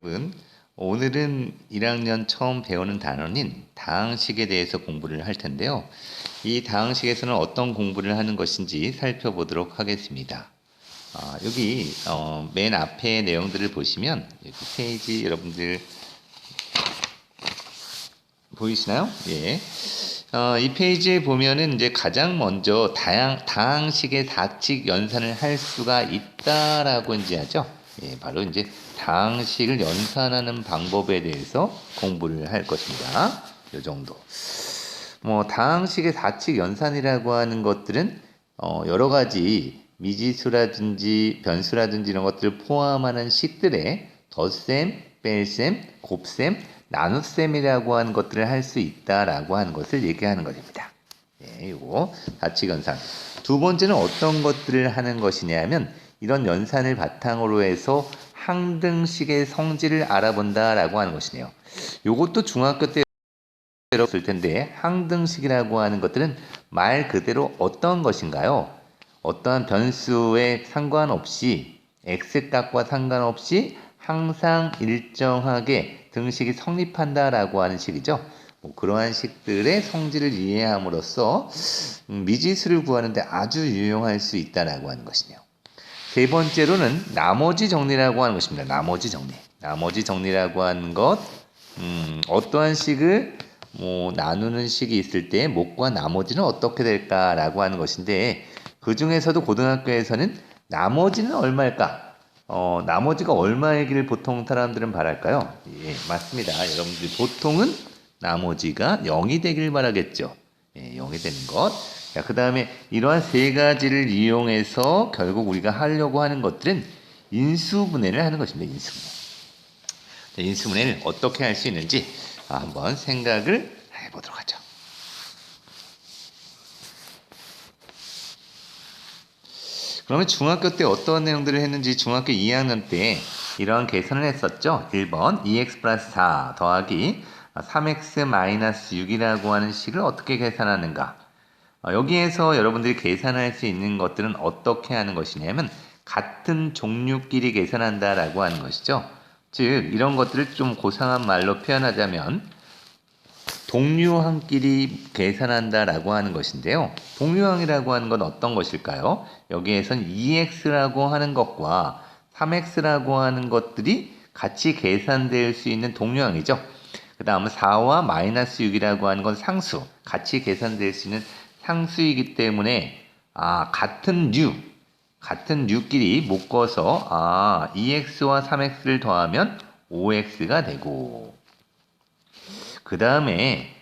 여러분, 오늘은 1학년 처음 배우는 단원인 다항식에 대해서 공부를 할 텐데요. 이 다항식에서는 어떤 공부를 하는 것인지 살펴보도록 하겠습니다. 여기 맨 앞에 내용들을 보시면 여기 페이지 여러분들 보이시나요? 예. 이 페이지에 보면은 이제 가장 먼저 다항식의 다칙 연산을 할 수가 있다라고 이제 하죠. 예, 바로 이제 다항식을 연산하는 방법에 대해서 공부를 할 것입니다. 이 정도. 다항식의 다칙 연산이라고 하는 것들은 여러 가지 미지수라든지 변수라든지 이런 것들을 포함하는 식들의 덧셈, 뺄셈, 곱셈, 나눗셈이라고 하는 것들을 할 수 있다라고 하는 것을 얘기하는 것입니다. 예, 이거 다칙 연산. 두 번째는 어떤 것들을 하는 것이냐면 이런 연산을 바탕으로 해서 항등식의 성질을 알아본다라고 하는 것이네요. 이것도 중학교 때 배웠을 텐데 항등식이라고 하는 것들은 말 그대로 어떤 것인가요? 어떠한 변수에 상관없이 x값과 상관없이 항상 일정하게 등식이 성립한다라고 하는 식이죠. 그러한 식들의 성질을 이해함으로써 미지수를 구하는데 아주 유용할 수 있다라고 하는 것이네요. 세 번째로는 나머지 정리라고 하는 것입니다. 나머지 정리. 나머지 정리라고 하는 것, 어떠한 식을 나누는 식이 있을 때 목과 나머지는 어떻게 될까라고 하는 것인데 그 중에서도 고등학교에서는 나머지는 얼마일까? 나머지가 얼마이기를 보통 사람들은 바랄까요? 예, 맞습니다. 여러분들이 보통은 나머지가 0이 되길 바라겠죠. 예, 0이 되는 것. 자, 그 다음에 이러한 세 가지를 이용해서 결국 우리가 하려고 하는 것들은 인수분해를 하는 것입니다. 인수분해. 자, 인수분해를 어떻게 할 수 있는지 한번 생각을 해보도록 하죠. 그러면 중학교 때 어떤 내용들을 했는지 중학교 2학년 때 이러한 계산을 했었죠. 1번 2x 플러스 4 더하기 3x 마이너스 6이라고 하는 식을 어떻게 계산하는가. 여기에서 여러분들이 계산할 수 있는 것들은 어떻게 하는 것이냐면 같은 종류끼리 계산한다라고 하는 것이죠. 즉 이런 것들을 좀 고상한 말로 표현하자면 동류항끼리 계산한다라고 하는 것인데요. 동류항이라고 하는 건 어떤 것일까요? 여기에선 2x라고 하는 것과 3x라고 하는 것들이 같이 계산될 수 있는 동류항이죠. 그 다음은 4와 마이너스 6이라고 하는 건 상수, 같이 계산될 수 있는 상수이기 때문에 같은 류끼리 묶어서 2x와 3x를 더하면 5x가 되고 그 다음에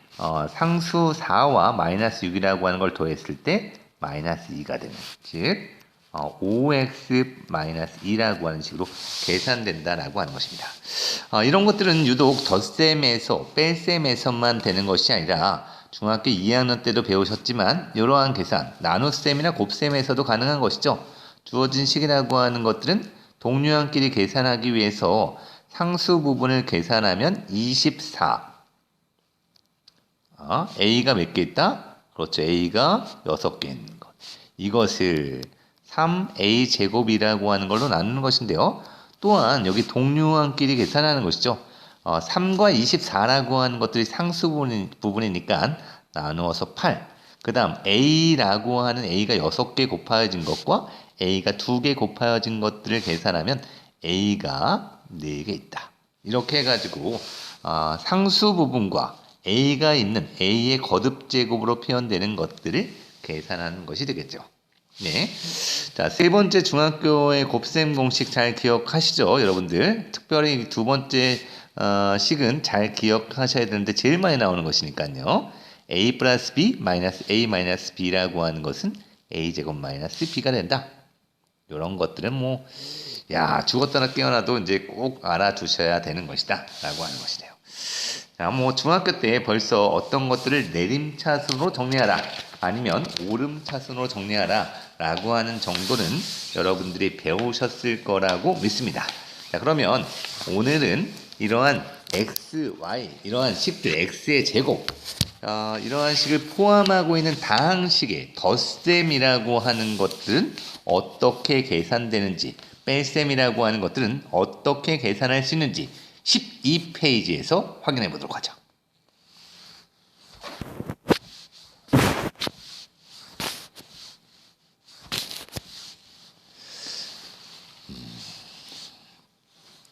상수 4와 마이너스 6이라고 하는 걸 더했을 때 마이너스 2가 되는 즉 5x 마이너스 2라고 하는 식으로 계산된다라고 하는 것입니다. 이런 것들은 유독 덧셈에서 뺄셈에서만 되는 것이 아니라 중학교 2학년 때도 배우셨지만 이러한 계산 나눗셈이나 곱셈에서도 가능한 것이죠. 주어진 식이라고 하는 것들은 동류항끼리 계산하기 위해서 상수 부분을 계산하면 24 A가 몇 개 있다? 그렇죠. A가 6개 있는 것. 이것을 3A 제곱이라고 하는 걸로 나누는 것인데요. 또한 여기 동류항끼리 계산하는 것이죠. 3과 24라고 하는 것들이 상수 부분이니까 나누어서 8. 그 다음 A라고 하는 A가 6개 곱하여진 것과 A가 2개 곱하여진 것들을 계산하면 A가 4개 있다. 이렇게 해가지고 상수 부분과 A가 있는 A의 거듭 제곱으로 표현되는 것들을 계산하는 것이 되겠죠. 네. 자, 세 번째 중학교의 곱셈 공식 잘 기억하시죠, 여러분들? 특별히 두 번째 식은 잘 기억하셔야 되는데 제일 많이 나오는 것이니까요. A 플러스 B 마이너스 A 마이너스 B라고 하는 것은 A 제곱 마이너스 B가 된다. 이런 것들은 죽었다나 깨어나도 이제 꼭 알아두셔야 되는 것이다. 라고 하는 것이네요. 자, 중학교 때 벌써 어떤 것들을 내림차순으로 정리하라 아니면 오름차순으로 정리하라 라고 하는 정도는 여러분들이 배우셨을 거라고 믿습니다. 자, 그러면 오늘은 이러한 x, y, 이러한 식들, x의 제곱 이러한 식을 포함하고 있는 다항식의 덧셈이라고 하는 것들은 어떻게 계산되는지 뺄셈이라고 하는 것들은 어떻게 계산할 수 있는지 12페이지에서 확인해 보도록 하죠.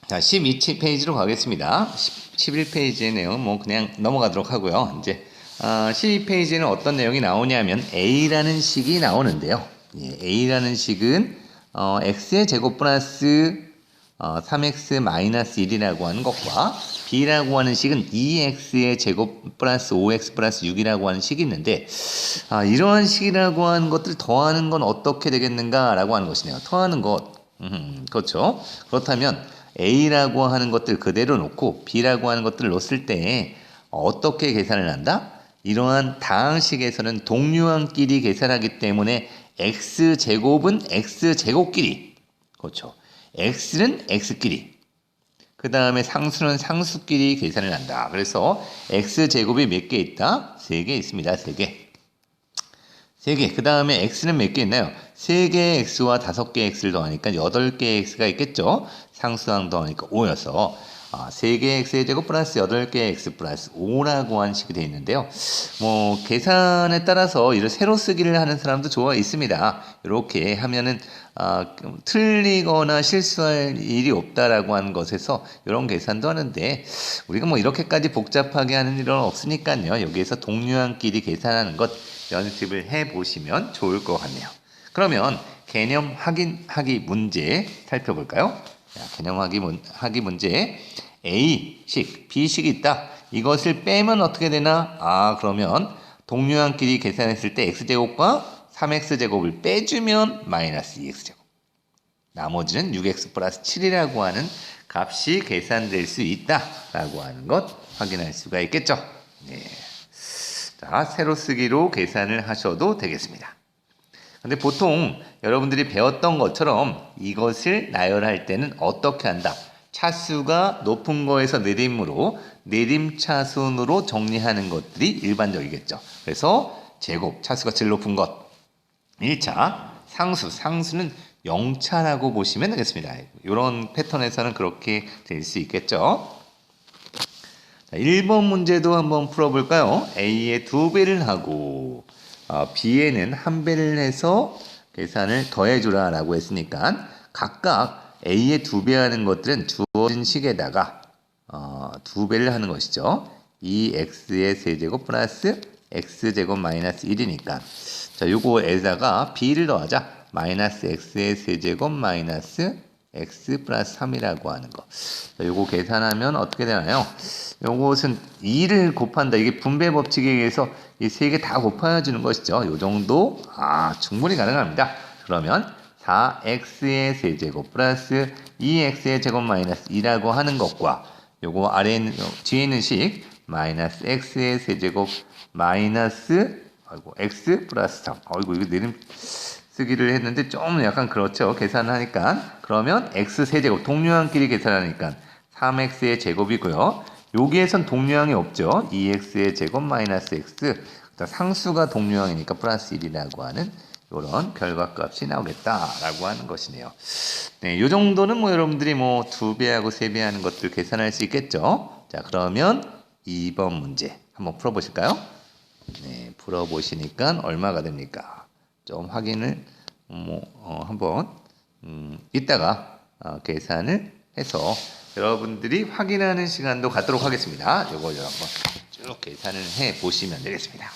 자, 12페이지로 가겠습니다. 11페이지의 내용 뭐 그냥 넘어가도록 하고요. 이제 12페이지에는 어떤 내용이 나오냐면 A라는 식이 나오는데요. 예, A라는 식은 x의 제곱 플러스 3x 마이너스 1이라고 하는 것과 B라고 하는 식은 2x의 제곱 플러스 5x 플러스 6이라고 하는 식이 있는데 이러한 식이라고 하는 것들 더하는 건 어떻게 되겠는가 라고 하는 것이네요. 더하는 것 그렇죠. 그렇다면 A라고 하는 것들 그대로 놓고 B라고 하는 것들을 놓았을 때 어떻게 계산을 한다? 이러한 다항식에서는 동류항끼리 계산하기 때문에 x제곱은 x제곱끼리, 그렇죠. x는 x끼리, 그 다음에 상수는 상수끼리 계산을 한다. 그래서 x제곱이 몇 개 있다? 3개 있습니다. 3개. 3개. 그 다음에 x는 몇 개 있나요? 3개의 x와 5개의 x를 더하니까 8개의 x가 있겠죠? 상수항 더하니까 5여서 3개의 x의 제곱 플러스 8개의 x 플러스 5라고 하는 식이 되어 있는데요. 뭐 계산에 따라서 이를 세로 쓰기를 하는 사람도 좋아 있습니다. 이렇게 하면은 틀리거나 실수할 일이 없다라고 하는 것에서 이런 계산도 하는데 우리가 뭐 이렇게까지 복잡하게 하는 일은 없으니까요. 여기에서 동류항끼리 계산하는 것 연습을 해보시면 좋을 것 같네요. 그러면 개념 확인하기 문제 살펴볼까요? 자, 개념 하기 문제 A식, B식이 있다. 이것을 빼면 어떻게 되나? 그러면 동류항끼리 계산했을 때 x제곱과 3x제곱을 빼주면 마이너스 2x제곱. 나머지는 6x 플러스 7이라고 하는 값이 계산될 수 있다라고 하는 것 확인할 수가 있겠죠. 네. 자, 세로 쓰기로 계산을 하셔도 되겠습니다. 근데 보통 여러분들이 배웠던 것처럼 이것을 나열할 때는 어떻게 한다? 차수가 높은 거에서 내림으로 내림차순으로 정리하는 것들이 일반적이겠죠. 그래서 제곱, 차수가 제일 높은 것 1차, 상수는 0차라고 보시면 되겠습니다. 이런 패턴에서는 그렇게 될 수 있겠죠. 자, 1번 문제도 한번 풀어볼까요? A의 2배를 하고 B에는 1배를 해서 계산을 더해주라 라고 했으니까 각각 A의 2배 하는 것들은 주어진 식에다가 2배를 하는 것이죠. 2x의 세제곱 플러스 x제곱 마이너스 1이니까 자, 요거에다가 B를 더하자. 마이너스 x의 세제곱 마이너스 x 플러스 3이라고 하는 거. 자, 요거 계산하면 어떻게 되나요? 요것은 2를 곱한다. 이게 분배 법칙에 의해서 이 세 개 다 곱해 주는 것이죠. 요 정도 충분히 가능합니다. 그러면 4x의 세제곱 플러스 2x의 제곱 마이너스 2라고 하는 것과 요거 아래에 있는 뒤에 있는 식 마이너스 x의 세제곱 마이너스 x 플러스 3. 이거 내림 쓰기를 했는데 좀 약간 그렇죠. 계산하니까. 그러면 x 세제곱 동류항끼리 계산하니까 3x의 제곱이고요. 여기에선 동류항이 없죠. 2x의 제곱 마이너스 x. 상수가 동류항이니까 플러스 1이라고 하는 이런 결과값이 나오겠다라고 하는 것이네요. 네, 이 정도는 뭐 여러분들이 뭐 2배하고 3배 하는 것들 계산할 수 있겠죠. 자, 그러면 2번 문제 한번 풀어보실까요? 네, 풀어보시니까 얼마가 됩니까? 좀 확인을 한번 이따가 계산을 해서 여러분들이 확인하는 시간도 갖도록 하겠습니다. 이걸 한번 쭉 계산을 해 보시면 되겠습니다.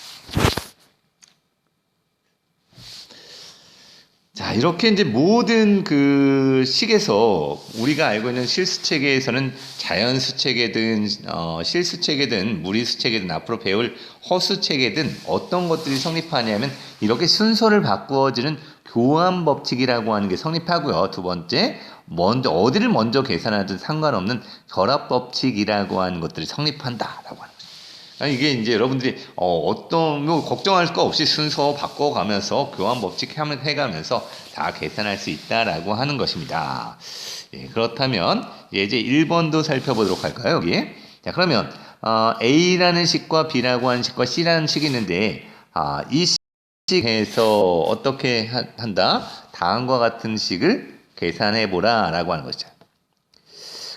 자, 이렇게 이제 모든 그 식에서 우리가 알고 있는 실수체계에서는 자연수체계든 실수체계든 무리수체계든 앞으로 배울 허수체계든 어떤 것들이 성립하냐면 이렇게 순서를 바꾸어지는 교환법칙이라고 하는 게 성립하고요. 두 번째, 어디를 먼저 계산하든 상관없는 결합법칙이라고 하는 것들이 성립한다라고 하는 거죠. 이게 이제 여러분들이 걱정할 거 없이 순서 바꿔가면서 교환 법칙 해가면서 다 계산할 수 있다라고 하는 것입니다. 예, 그렇다면 이제 1번도 살펴보도록 할까요? 여기. 자, 그러면 A라는 식과 B라고 하는 식과 C라는 식이 있는데 이 식에서 어떻게 한다? 다음과 같은 식을 계산해 보라라고 하는 것이죠.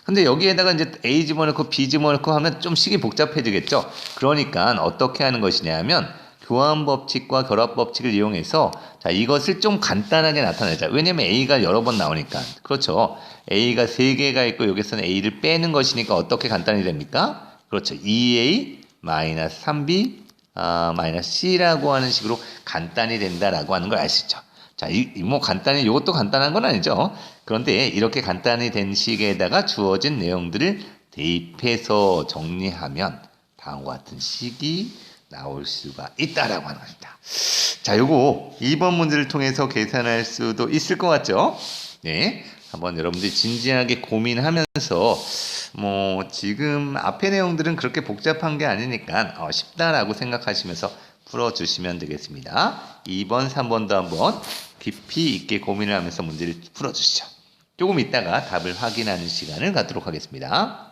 근데 여기에다가 이제 A 집어넣고 B 집어넣고 하면 좀 식이 복잡해지겠죠. 그러니까 어떻게 하는 것이냐면 교환 법칙과 결합 법칙을 이용해서 자, 이것을 좀 간단하게 나타내자. 왜냐면 A가 여러 번 나오니까. 그렇죠. A가 3개가 있고 여기서는 A를 빼는 것이니까 어떻게 간단히 됩니까? 그렇죠. 2A 마이너스 3B 마이너스 C라고 하는 식으로 간단히 된다라고 하는 걸 아시죠? 자, 뭐 간단히 이것도 간단한 건 아니죠. 그런데 이렇게 간단히 된 식에다가 주어진 내용들을 대입해서 정리하면 다음과 같은 식이 나올 수가 있다라고 하는 것입니다. 자, 요거 2번 문제를 통해서 계산할 수도 있을 것 같죠? 네. 한번 여러분들이 진지하게 고민하면서 뭐 지금 앞의 내용들은 그렇게 복잡한 게 아니니까 쉽다라고 생각하시면서 풀어주시면 되겠습니다. 2번, 3번도 한번 깊이 있게 고민을 하면서 문제를 풀어주시죠. 조금 있다가 답을 확인하는 시간을 갖도록 하겠습니다.